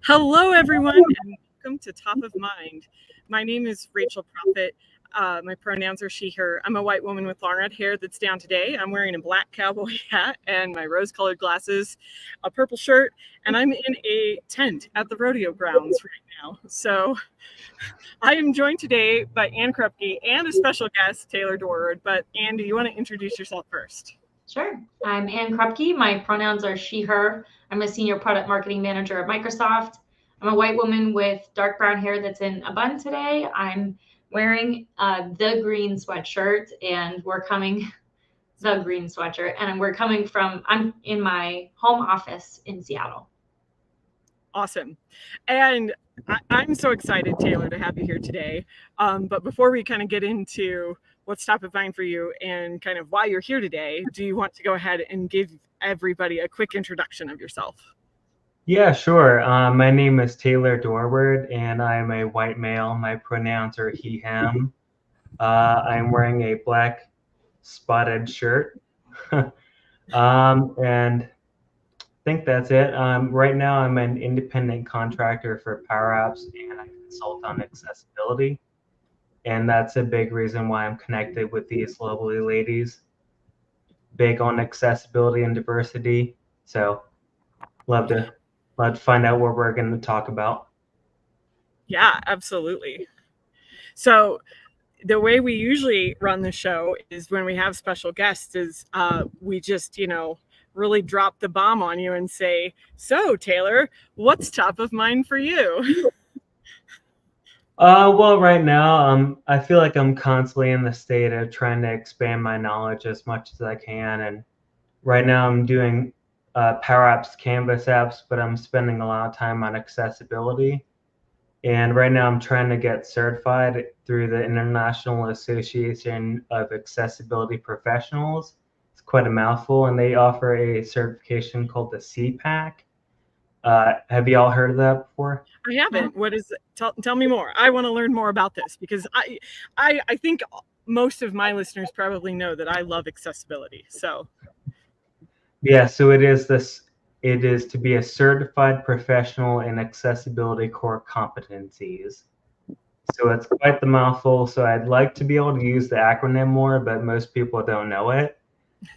Hello, everyone, and welcome to Top of Mind. My name is Rachel Prophet. My pronouns are she, her. I'm a white woman with long red hair that's down today. I'm wearing a black cowboy hat and my rose colored glasses, a purple shirt, and I'm in a tent at the rodeo grounds right now. So I am joined today by Ann Krupke and a special guest, Taylor Dorward. But Ann, do you want to introduce yourself first? Sure. I'm Ann Krupke. My pronouns are she, her. I'm a senior product marketing manager at Microsoft. I'm a white woman with dark brown hair that's in a bun today. I'm wearing the green sweatshirt, and the green sweatshirt, and I'm in my home office in Seattle. Awesome. And I'm so excited, Taylor, to have you here today. But before we kind of get into what's top of mind for you and kind of why you're here today, do you want to go ahead and give everybody a quick introduction of yourself? Yeah, sure. My name is Taylor Dorward, and I'm a white male. My pronouns are he, him. I'm wearing a black spotted shirt. And I think that's it. Right now, I'm an independent contractor for Power Apps, and I consult on accessibility. And that's a big reason why I'm connected with these lovely ladies, big on accessibility and diversity. So, love to find out what we're going to talk about. Yeah, absolutely. So the way we usually run the show is when we have special guests is we just, really drop the bomb on you and say, so Taylor, what's top of mind for you? Well, right now, I feel like I'm constantly in the state of trying to expand my knowledge as much as I can. And right now, I'm doing Power Apps, Canvas apps, but I'm spending a lot of time on accessibility. And right now, I'm trying to get certified through the International Association of Accessibility Professionals. It's quite a mouthful, and they offer a certification called the CPAC. Have you all heard of that before? I haven't. What is it? Tell me more. I want to learn more about this because I think most of my listeners probably know that I love accessibility. So Yeah, so it is to be a certified professional in accessibility core competencies. So it's quite the mouthful. So I'd like to be able to use the acronym more, but most people don't know it.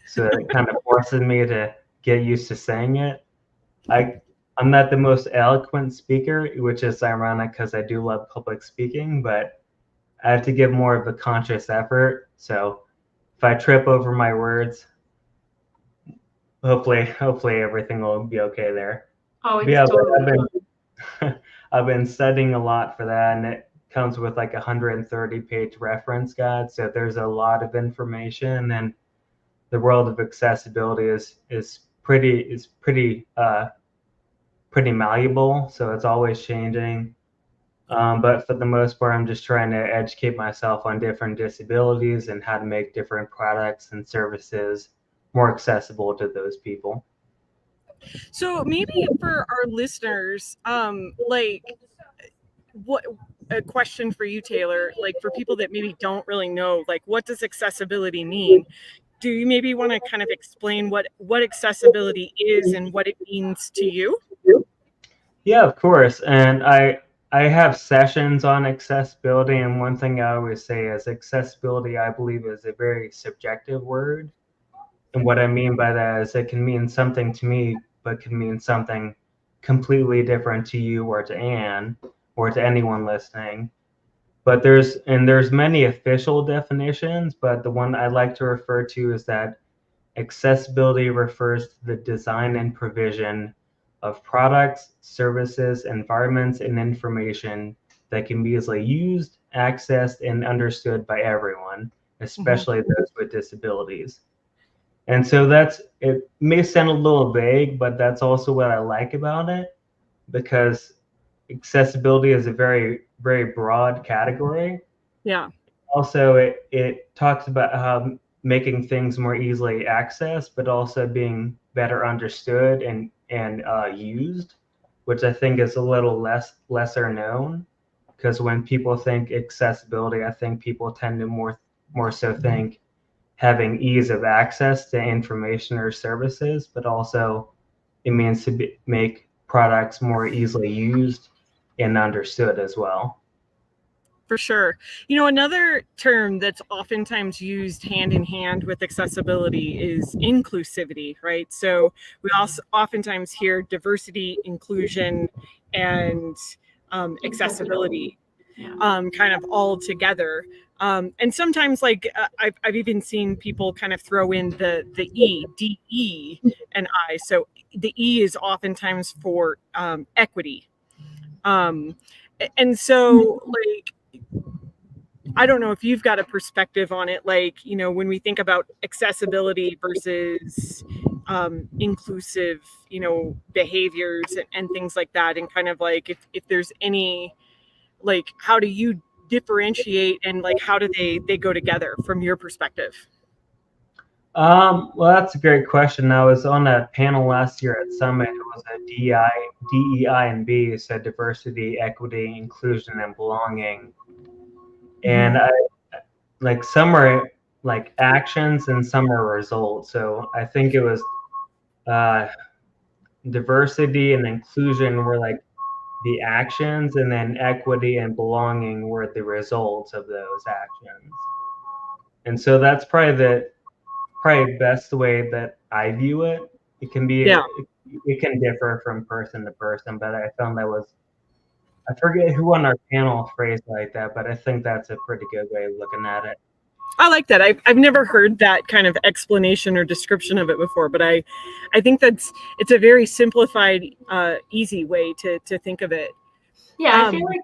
So it kind of forces me to get used to saying it. I'm not the most eloquent speaker, which is ironic because I do love public speaking, but I have to give more of a conscious effort. So if I trip over my words, hopefully everything will be okay there. Oh, But yeah, it's totally. I've been studying a lot for that, and it comes with like 130-page reference guide. So there's a lot of information, and the world of accessibility is pretty malleable. So it's always changing. But for the most part, I'm just trying to educate myself on different disabilities and how to make different products and services more accessible to those people. So maybe for our listeners, like what a question for you, Taylor, like for people that maybe don't really know, like what does accessibility mean? Do you maybe want to kind of explain what accessibility is and what it means to you? Yeah, of course. And I have sessions on accessibility, and one thing I always say is accessibility, I believe, is a very subjective word. And what I mean by that is it can mean something to me, but can mean something completely different to you or to Anne or to anyone listening. But there's many official definitions, but the one I like to refer to is that accessibility refers to the design and provision of products, services, environments, and information that can be easily used, accessed, and understood by everyone, especially those with disabilities. And so it may sound a little vague, but that's also what I like about it, because accessibility is a very, very broad category. Yeah. Also, it talks about how making things more easily accessed, but also being better understood and used, which I think is a little lesser known. Because when people think accessibility, I think people tend to more so think having ease of access to information or services, but also it means to make products more easily used and understood as well. For sure. Another term that's oftentimes used hand in hand with accessibility is inclusivity, right? So we also oftentimes hear diversity, inclusion, and accessibility kind of all together. And sometimes, like I've even seen people kind of throw in the E, DE, and I. So the E is oftentimes for equity. And so, like, I don't know if you've got a perspective on it, like, when we think about accessibility versus inclusive, behaviors and things like that, and kind of like if there's any, like, how do you differentiate, and like how do they go together from your perspective? Well, that's a great question. I was on a panel last year at Summit. It was a DEI and B, so diversity, equity, inclusion, and belonging. And like some are like actions and some are results. So I think it was diversity and inclusion were like the actions, and then equity and belonging were the results of those actions. And so that's probably best way that I view it. It can be it can differ from person to person, but I found I forget who on our panel phrased like that, but I think that's a pretty good way of looking at it. I like that. I've never heard that kind of explanation or description of it before, but I think it's a very simplified, easy way to think of it. Yeah, I feel like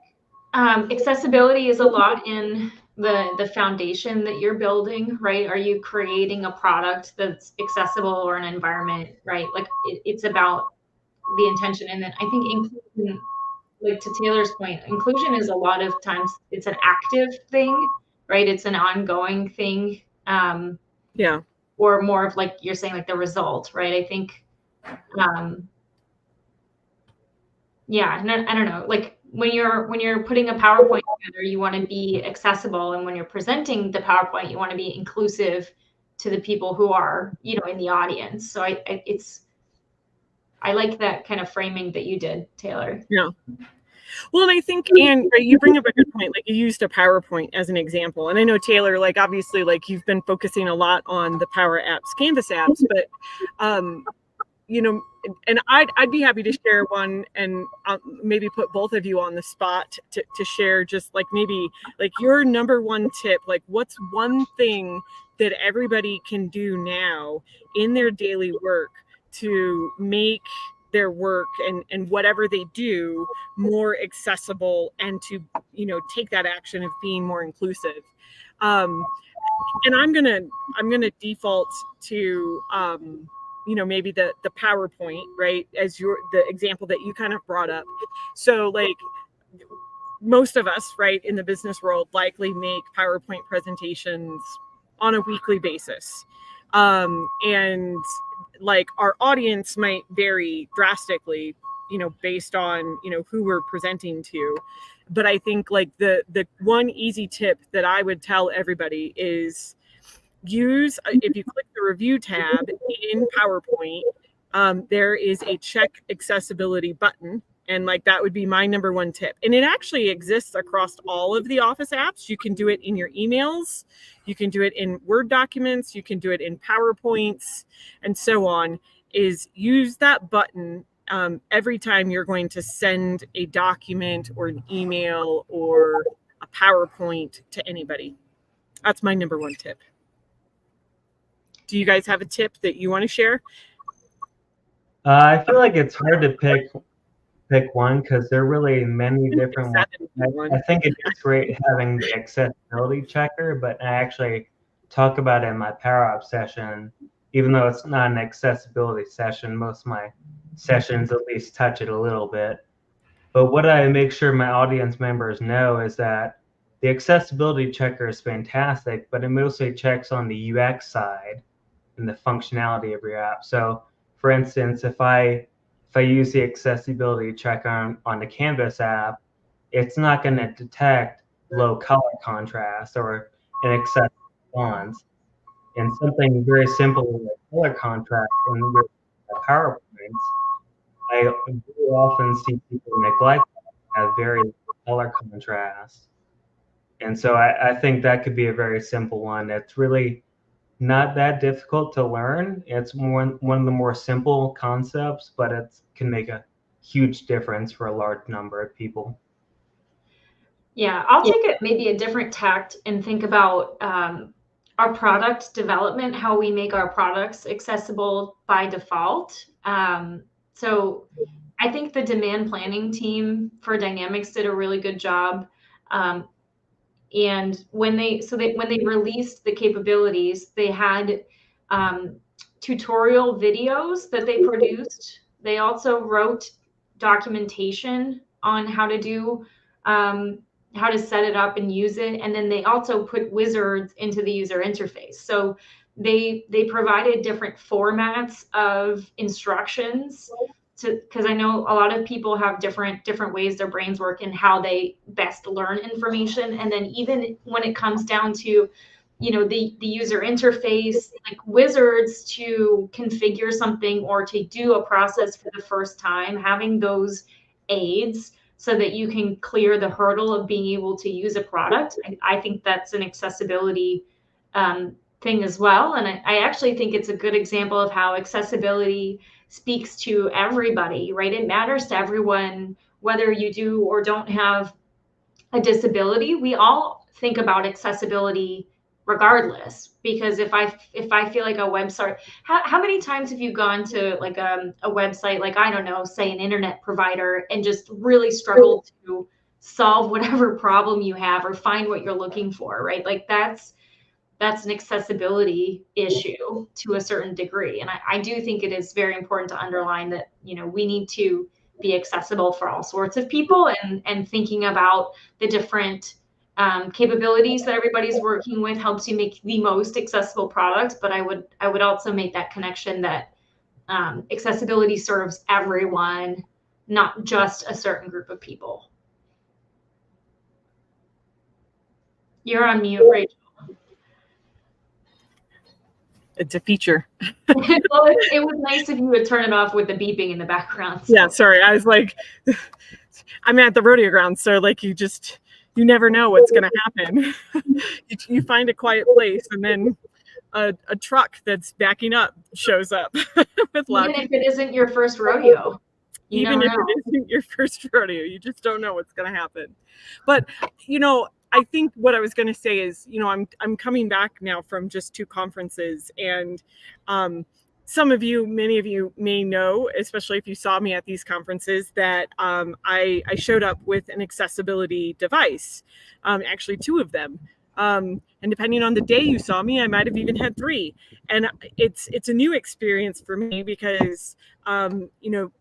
accessibility is a lot in the foundation that you're building, right? Are you creating a product that's accessible, or an environment, right? Like it's about the intention. And then I think inclusion, like to Taylor's point, inclusion is a lot of times it's an active thing, right? It's an ongoing thing. Or more of, like you're saying, like the result, right? I think, yeah, and I don't know, like when you're putting a PowerPoint together, you want to be accessible, and when you're presenting the PowerPoint, you want to be inclusive to the people who are, in the audience. So I like that kind of framing that you did, Taylor. Yeah. Well, and I think, and right, you bring up a good point. Like, you used a PowerPoint as an example, and I know, Taylor, like obviously, like you've been focusing a lot on the Power Apps, Canvas apps, but and I'd be happy to share one, and maybe put both of you on the spot to share, just like maybe like your number one tip, like what's one thing that everybody can do now in their daily work to make their work and whatever they do more accessible, and to take that action of being more inclusive. And I'm gonna default to maybe the PowerPoint, right, as the example that you kind of brought up. So, like, most of us, right, in the business world likely make PowerPoint presentations on a weekly basis, and like our audience might vary drastically, based on who we're presenting to. But I think, like, the one easy tip that I would tell everybody is use, if you click the review tab in PowerPoint, there is a check accessibility button. And like, that would be my number one tip. And it actually exists across all of the Office apps. You can do it in your emails, you can do it in Word documents, you can do it in PowerPoints, and so on. Is use that button every time you're going to send a document or an email or a PowerPoint to anybody. That's my number one tip. Do you guys have a tip that you want to share? I feel like it's hard to pick one, because there are really many different ones. I think it's great having the accessibility checker, but I actually talk about it in my Power Up session, even though it's not an accessibility session. Most of my sessions at least touch it a little bit. But what I make sure my audience members know is that the accessibility checker is fantastic, but it mostly checks on the UX side and the functionality of your app. So, for instance, if I use the accessibility checker on the Canvas app, it's not going to detect low color contrast or inaccessible fonts. And something very simple like color contrast in your PowerPoints I very often see people neglect that very color contrast. And so I think that could be a very simple one. It's really not that difficult to learn. It's one of the more simple concepts, but it can make a huge difference for a large number of people. Yeah, I'll take it maybe a different tact and think about our product development, how we make our products accessible by default. So I think the demand planning team for Dynamics did a really good job. And when they released the capabilities, they had tutorial videos that they produced. They also wrote documentation on how to do how to set it up and use it, and then they also put wizards into the user interface. So they provided different formats of instructions because I know a lot of people have different ways their brains work and how they best learn information. And then even when it comes down to, the user interface, like wizards to configure something or to do a process for the first time, having those aids so that you can clear the hurdle of being able to use a product. I think that's an accessibility thing as well. And I actually think it's a good example of how accessibility speaks to everybody, right? It matters to everyone, whether you do or don't have a disability. We all think about accessibility regardless, because if I feel like a website, how many times have you gone to like a website, like, I don't know, say an internet provider, and just really struggled to solve whatever problem you have or find what you're looking for, right? Like that's an accessibility issue to a certain degree. And I do think it is very important to underline that, we need to be accessible for all sorts of people, and thinking about the different capabilities that everybody's working with helps you make the most accessible product. But I would also make that connection that accessibility serves everyone, not just a certain group of people. You're on mute, Rachel. It's a feature. Well, it was nice if you would turn it off with the beeping in the background. So. Yeah, sorry. I was like, I'm at the rodeo grounds, so like you never know what's going to happen. You find a quiet place, and then a truck that's backing up shows up with loud. Even if it isn't your first rodeo. Even if it isn't your first rodeo, you just don't know what's going to happen. But, I think what I was going to say is, I'm coming back now from just 2 conferences, and many of you may know, especially if you saw me at these conferences, that I showed up with an accessibility device, actually 2 of them. And depending on the day you saw me, I might have even had 3. And it's a new experience for me because,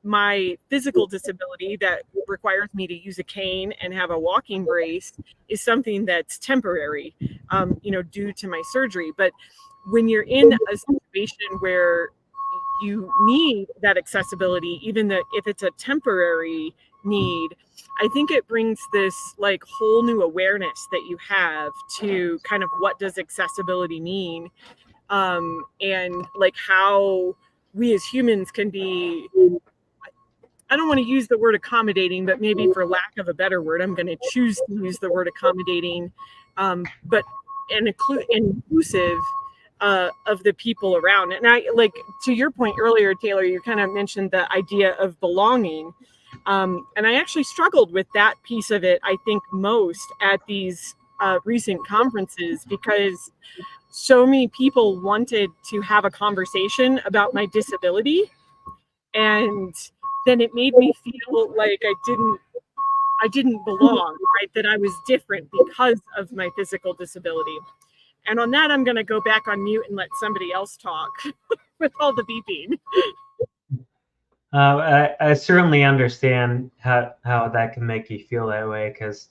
my physical disability that requires me to use a cane and have a walking brace is something that's temporary, due to my surgery. But when you're in a situation where you need that accessibility, even if it's a temporary need, I think it brings this like whole new awareness that you have to kind of what does accessibility mean, and like how we as humans can be, I don't want to use the word accommodating, but maybe for lack of a better word, I'm going to choose to use the word accommodating, but inclusive of the people around. And I, like, to your point earlier, Taylor, you kind of mentioned the idea of belonging. And I actually struggled with that piece of it, I think, most at these recent conferences, because so many people wanted to have a conversation about my disability. And then it made me feel like I didn't belong, right? That I was different because of my physical disability. And on that, I'm going to go back on mute and let somebody else talk with all the beeping. I certainly understand how that can make you feel that way, because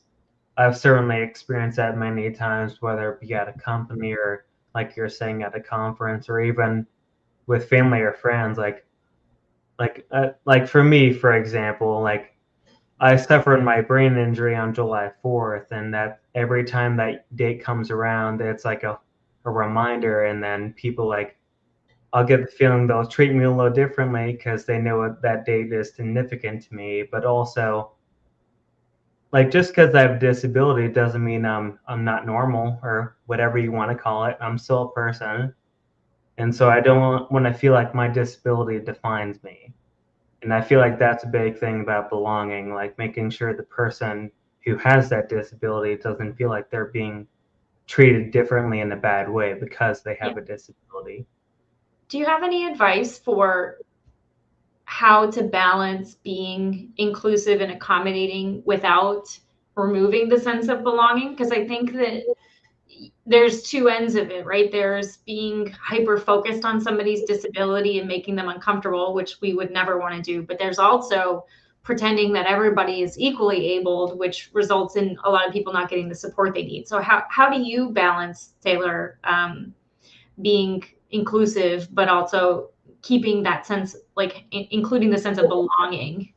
I've certainly experienced that many times, whether it be at a company or, like you're saying, at a conference, or even with family or friends. Like for me, for example, like I suffered my brain injury on July 4th, and that every time that date comes around, it's like a reminder. And then people like I'll get the feeling they'll treat me a little differently because they know that date is significant to me. But also, like, just because I have a disability doesn't mean I'm not normal or whatever you want to call it. I'm still a person, and so I don't want to feel like my disability defines me. And I feel like that's a big thing about belonging, like making sure the person who has that disability doesn't feel like they're being treated differently in a bad way because they have a disability. Do you have any advice for how to balance being inclusive and accommodating without removing the sense of belonging? Because I think that there's two ends of it, right? There's being hyper focused on somebody's disability and making them uncomfortable, which we would never want to do. But there's also pretending that everybody is equally abled, which results in a lot of people not getting the support they need. So how do you balance, Taylor, being inclusive, but also keeping that sense, like including the sense of belonging?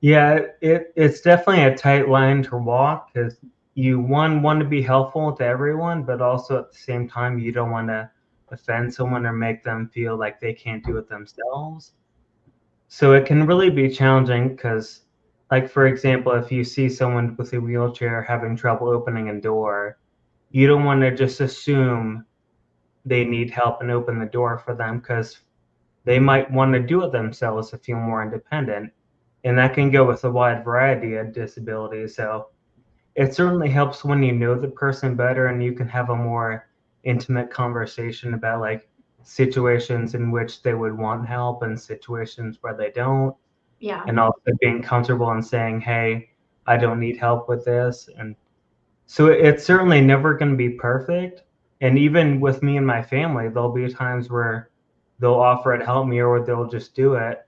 Yeah, it's definitely a tight line to walk because you want to be helpful to everyone, but also at the same time you don't want to offend someone or make them feel like they can't do it themselves. So it can really be challenging because, like, for example, if you see someone with a wheelchair having trouble opening a door, you don't want to just assume they need help and open the door for them because they might want to do it themselves to feel more independent. And that can go with a wide variety of disabilities. So it certainly helps when you know the person better and you can have a more intimate conversation about like situations in which they would want help and situations where they don't. Yeah. And also being comfortable and saying, hey, I don't need help with this. And so it's certainly never going to be perfect. And even with me and my family, there'll be times where they'll offer to help me or they'll just do it.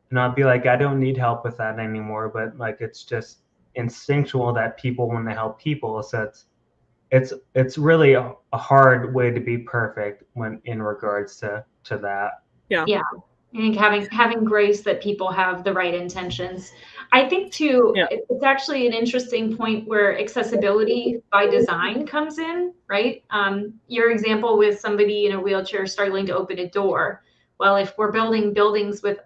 And I'll be like, I don't need help with that anymore. But like, it's just instinctual that people want to help people. So it's really a hard way to be perfect when in regards to that. Yeah. Yeah. I think having grace that people have the right intentions. I think too, Yeah. it's actually an interesting point where accessibility by design comes in, right? Your example with somebody in a wheelchair struggling to open a door. Well, if we're building buildings with,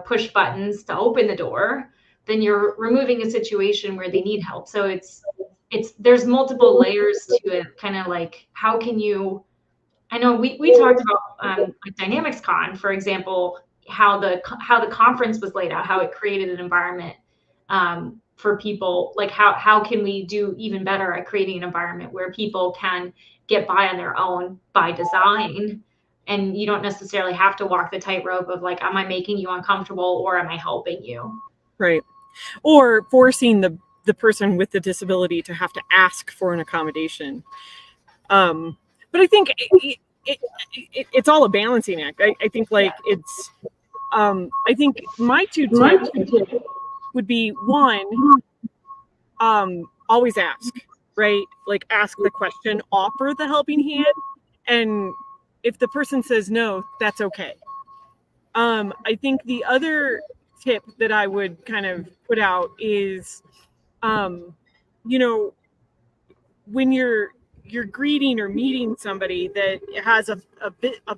push buttons to open the door, then you're removing a situation where they need help. So there's multiple layers to it, kind of like how can you, I know we talked about like Dynamics Con, for example, how the conference was laid out, how it created an environment for people. Like how can we do even better at creating an environment where people can get by on their own by design, and you don't necessarily have to walk the tightrope of like, am I making you uncomfortable or am I helping you? Right. Or forcing the person with the disability to have to ask for an accommodation. But I think it's all a balancing act. I think like it's, I think my two tips would be one, always ask, right? Like ask the question, offer the helping hand. And if the person says no, that's okay. I think the other tip that I would kind of put out is, when you're greeting or meeting somebody that has a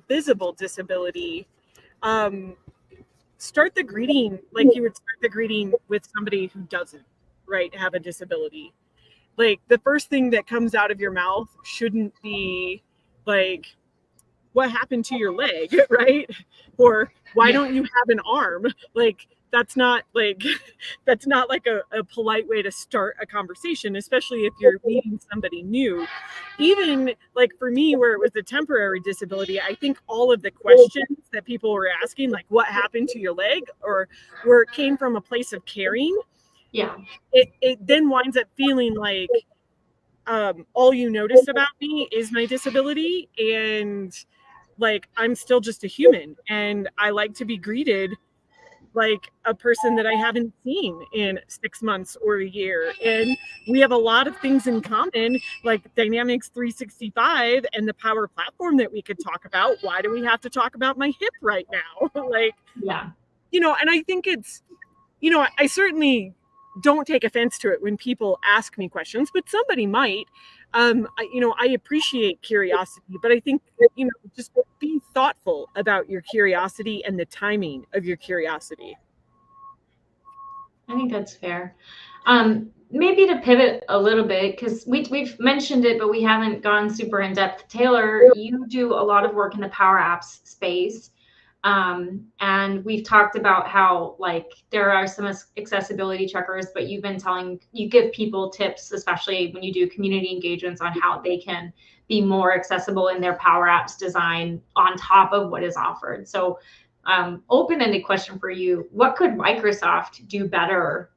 visible disability, start the greeting like you would start the greeting with somebody who doesn't, right, have a disability. Like the first thing that comes out of your mouth shouldn't be like, what happened to your leg, right? Or why don't you have an arm? Like that's not like a polite way to start a conversation, especially if you're meeting somebody new. Even like for me, where it was a temporary disability, I think all of the questions that people were asking, like what happened to your leg, or where it came from a place of caring, it then winds up feeling like all you notice about me is my disability, and like I'm still just a human, and I like to be greeted like a person that I haven't seen in 6 months or a year. And we have a lot of things in common, like Dynamics 365 and the Power Platform that we could talk about. Why do we have to talk about my hip right now? Like, and I think it's, I certainly don't take offense to it when people ask me questions, but somebody might. I appreciate curiosity, but I think, just be thoughtful about your curiosity and the timing of your curiosity. I think that's fair. Maybe to pivot a little bit, because we've mentioned it, but we haven't gone super in depth. Taylor, you do a lot of work in the Power Apps space. And we've talked about how like there are some accessibility checkers, but you give people tips, especially when you do community engagements, on how they can be more accessible in their Power Apps design on top of what is offered. So open-ended question for you: what could Microsoft do better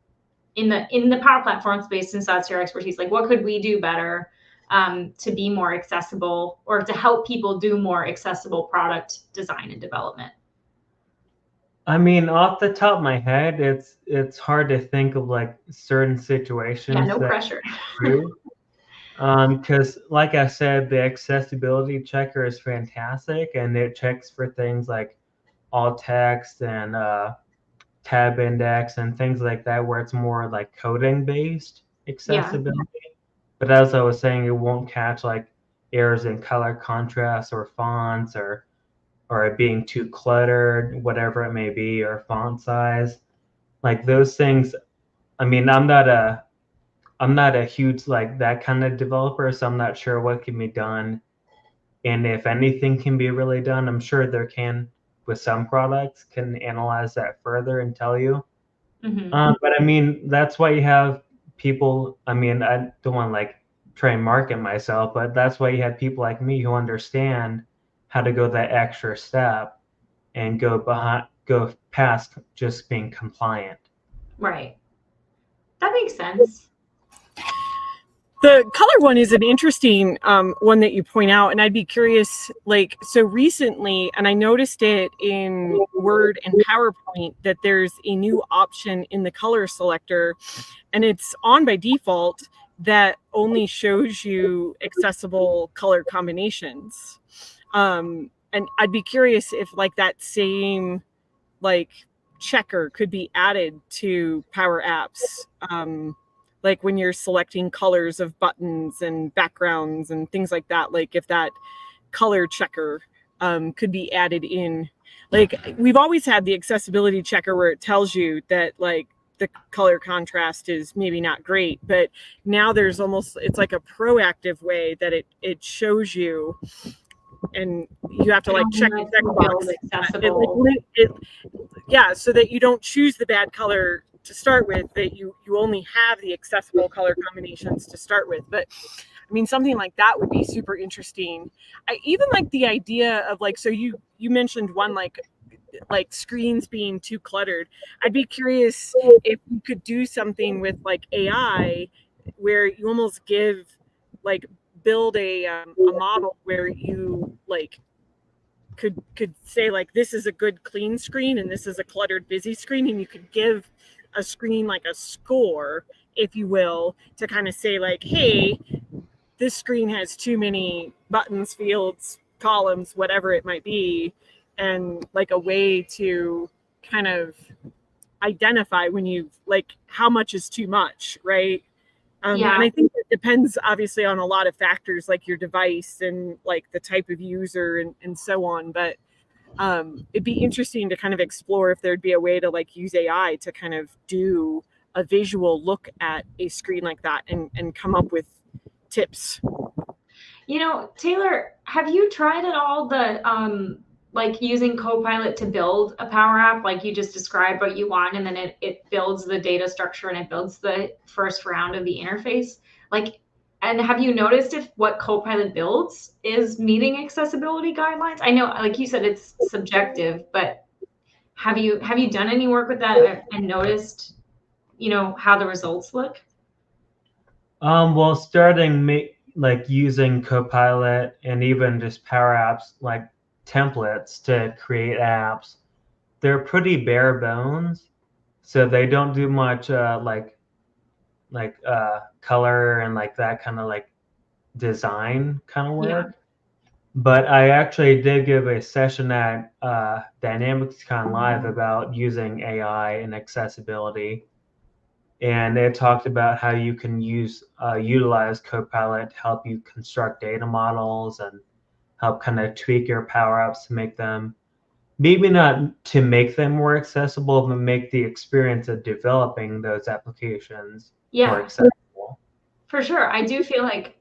in the Power Platform space, since that's your expertise? Like, what could we do better to be more accessible, or to help people do more accessible product design and development? I mean, off the top of my head, it's hard to think of like certain situations. Yeah, no pressure. Because like I said, the accessibility checker is fantastic, and it checks for things like alt text and tab index and things like that, where it's more like coding based accessibility. Yeah. But as I was saying, it won't catch like errors in color contrast or fonts or it being too cluttered, whatever it may be, or font size. Like those things, I mean, I'm not a huge like that kind of developer, so I'm not sure what can be done. And if anything can be really done, I'm sure there can, with some products, can analyze that further and tell you. Mm-hmm. But I mean, that's why you have people, I mean, I don't want to like try and market myself, but that's why you have people like me who understand how to go that extra step and go past just being compliant. Right. That makes sense. The color one is an interesting one that you point out, and I'd be curious, like, so recently, and I noticed it in Word and PowerPoint, that there's a new option in the color selector, and it's on by default, that only shows you accessible color combinations. And I'd be curious if like that same like checker could be added to Power Apps. Like when you're selecting colors of buttons and backgrounds and things like that, like if that color checker could be added in. Like we've always had the accessibility checker where it tells you that like the color contrast is maybe not great, but now there's almost, it's like a proactive way that it shows you, and you have to like check the checkbox. Yeah, so that you don't choose the bad color to start with, that you only have the accessible color combinations to start with. But I mean, something like that would be super interesting. I even like the idea of like, so you mentioned one like screens being too cluttered. I'd be curious if you could do something with like AI where you almost build a model where you like could say like, this is a good clean screen and this is a cluttered busy screen, and you could give a screen like a score, if you will, to kind of say like, hey, this screen has too many buttons, fields, columns, whatever it might be, and like a way to kind of identify when you like how much is too much, right? And I think it depends obviously on a lot of factors, like your device and like the type of user and so on. But it'd be interesting to kind of explore if there'd be a way to like use AI to kind of do a visual look at a screen like that and come up with tips. You know, Taylor, have you tried at all the like using Copilot to build a Power App? Like you just described what you want, and then it builds the data structure and it builds the first round of the interface. Like, and have you noticed if what Copilot builds is meeting accessibility guidelines? I know, like you said, it's subjective, but have you done any work with that and noticed, you know, how the results look? Well, starting like using Copilot and even just Power Apps like templates to create apps, they're pretty bare bones, so they don't do much like color and like that kind of like design kind of work. Yeah. But I actually did give a session at DynamicsCon Live about using AI and accessibility, and they talked about how you can utilize Copilot to help you construct data models and help kind of tweak your power-ups to make them, maybe not to make them more accessible, but make the experience of developing those applications more accessible. For sure. I do feel like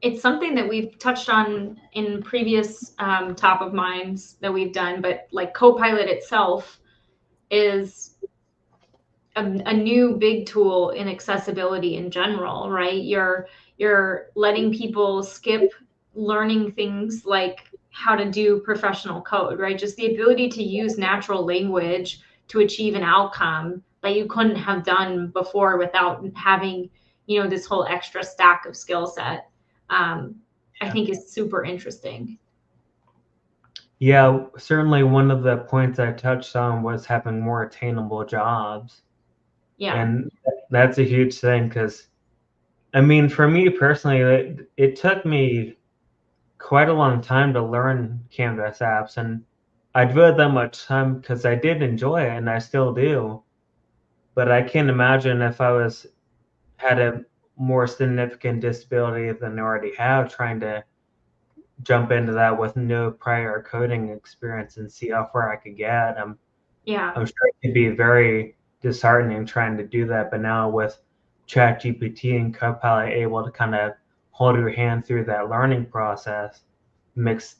it's something that we've touched on in previous top of minds that we've done, but like Copilot itself is a new big tool in accessibility in general, right? You're letting people skip learning things like how to do professional code, right? Just the ability to use natural language to achieve an outcome that you couldn't have done before without having, this whole extra stack of skill set. I think is super interesting. Yeah, certainly one of the points I touched on was having more attainable jobs. Yeah. And that's a huge thing because, I mean, for me personally, it took me quite a long time to learn Canvas apps, and I devoted that much time because I did enjoy it and I still do. But I can't imagine if I had a more significant disability than I already have, trying to jump into that with no prior coding experience and see how far I could get. I'm sure it could be very disheartening trying to do that, but now with ChatGPT and Copilot able to kind of hold your hand through that learning process makes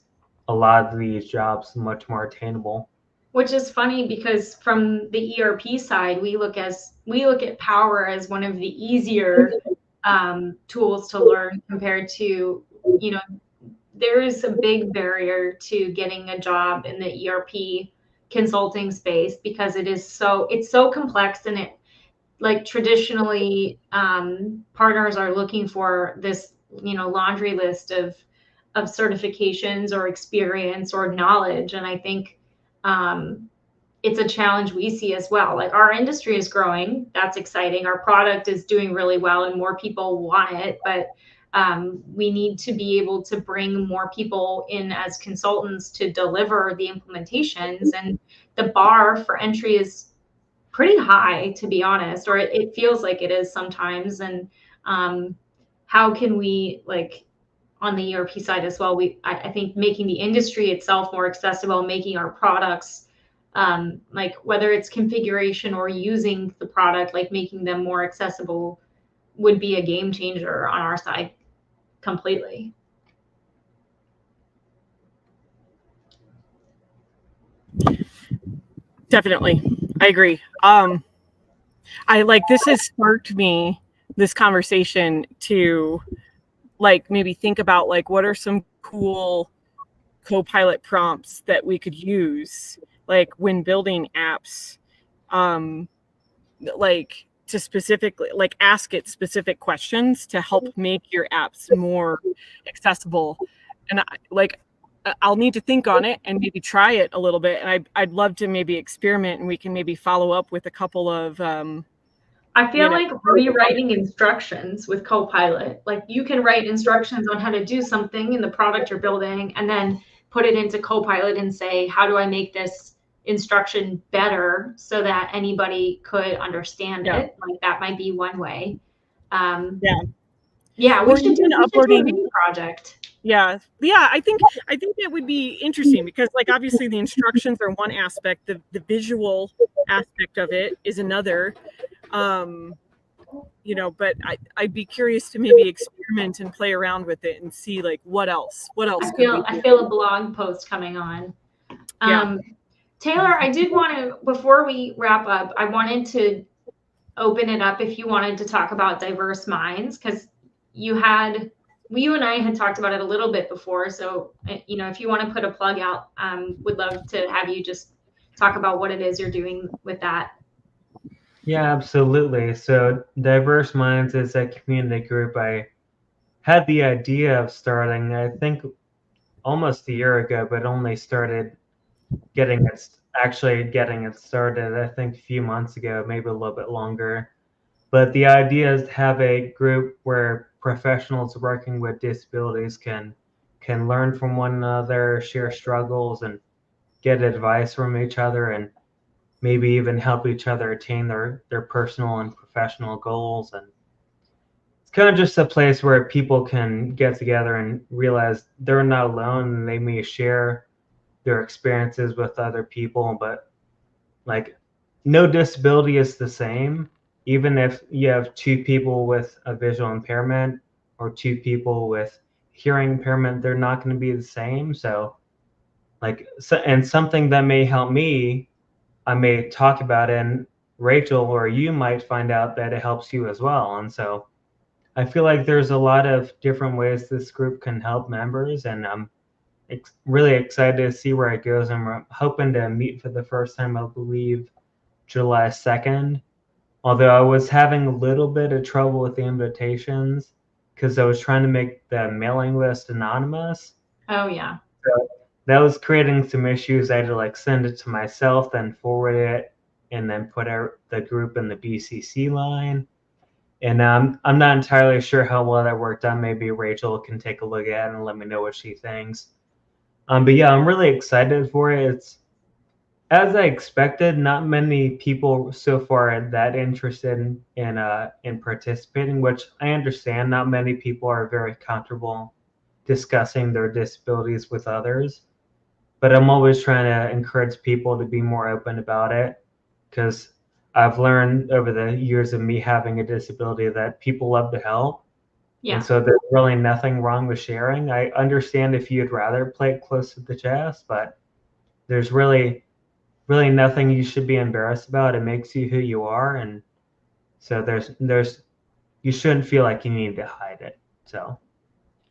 a lot of these jobs much more attainable. Which is funny because from the ERP side, we look at Power as one of the easier tools to learn compared to, there is a big barrier to getting a job in the ERP consulting space because it's so complex, and it, like, traditionally partners are looking for this, laundry list of certifications or experience or knowledge. And I think it's a challenge we see as well. Like, our industry is growing. That's exciting. Our product is doing really well and more people want it, but we need to be able to bring more people in as consultants to deliver the implementations. And the bar for entry is pretty high, to be honest, or it feels like it is sometimes. And how can we, like, on the ERP side as well, I think making the industry itself more accessible, making our products, like whether it's configuration or using the product, like making them more accessible would be a game changer on our side completely. Definitely. I agree. This has sparked me, this conversation, to like maybe think about like what are some cool Copilot prompts that we could use like when building apps, like to specifically like ask it specific questions to help make your apps more accessible. And I'll need to think on it and maybe try it a little bit. And I'd love to maybe experiment, and we can maybe follow up with a couple of I feel like rewriting instructions with Copilot, like you can write instructions on how to do something in the product you're building and then put it into Copilot and say, how do I make this instruction better so that anybody could understand it? Like, that might be one way. We should do a project. Yeah, I think that would be interesting because, like, obviously the instructions are one aspect, the visual aspect of it is another. But I'd be curious to maybe experiment and play around with it and see like what else. I feel a blog post coming on. Taylor, I did want to, before we wrap up, I wanted to open it up if you wanted to talk about diverse minds, because you and I had talked about it a little bit before. So, if you want to put a plug out, would love to have you just talk about what it is you're doing with that. Yeah, absolutely. So Diverse Minds is a community group I had the idea of starting, I think, almost a year ago, but only started getting it started, I think, a few months ago, maybe a little bit longer. But the idea is to have a group where professionals working with disabilities can learn from one another, share struggles, and get advice from each other, and maybe even help each other attain their personal and professional goals. And it's kind of just a place where people can get together and realize they're not alone, and they may share their experiences with other people, but like no disability is the same. Even if you have two people with a visual impairment or two people with hearing impairment, they're not going to be the same. So and something that may help me, I may talk about it, and Rachel or you might find out that it helps you as well. And so I feel like there's a lot of different ways this group can help members, and I'm really excited to see where it goes. And we're hoping to meet for the first time, I believe, July 2nd. Although I was having a little bit of trouble with the invitations because I was trying to make the mailing list anonymous. Oh, yeah. So that was creating some issues. I had to send it to myself, then forward it, and then put the group in the BCC line. And I'm not entirely sure how well that worked out. Maybe Rachel can take a look at it and let me know what she thinks. But yeah, I'm really excited for it. It's, as I expected, not many people so far are that interested in participating, which I understand. Not many people are very comfortable discussing their disabilities with others. But I'm always trying to encourage people to be more open about it, because I've learned over the years of me having a disability that people love to help. Yeah. And so there's really nothing wrong with sharing. I understand if you'd rather play it close to the chest, but there's really nothing you should be embarrassed about. It makes you who you are. And so you shouldn't feel like you need to hide it. So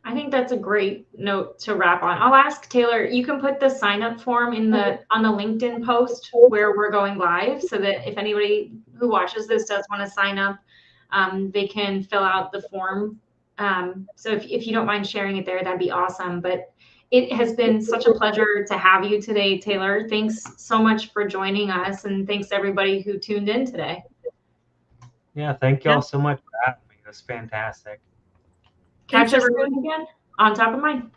I think that's a great note to wrap on. I'll ask Taylor, you can put the sign up form on the LinkedIn post where we're going live, so that if anybody who watches this does want to sign up, they can fill out the form. So if you don't mind sharing it there, that'd be awesome. But it has been such a pleasure to have you today, Taylor. Thanks so much for joining us, and thanks to everybody who tuned in today. Yeah, thank you all so much for having me. It was fantastic. Catch us again on Top of Mind.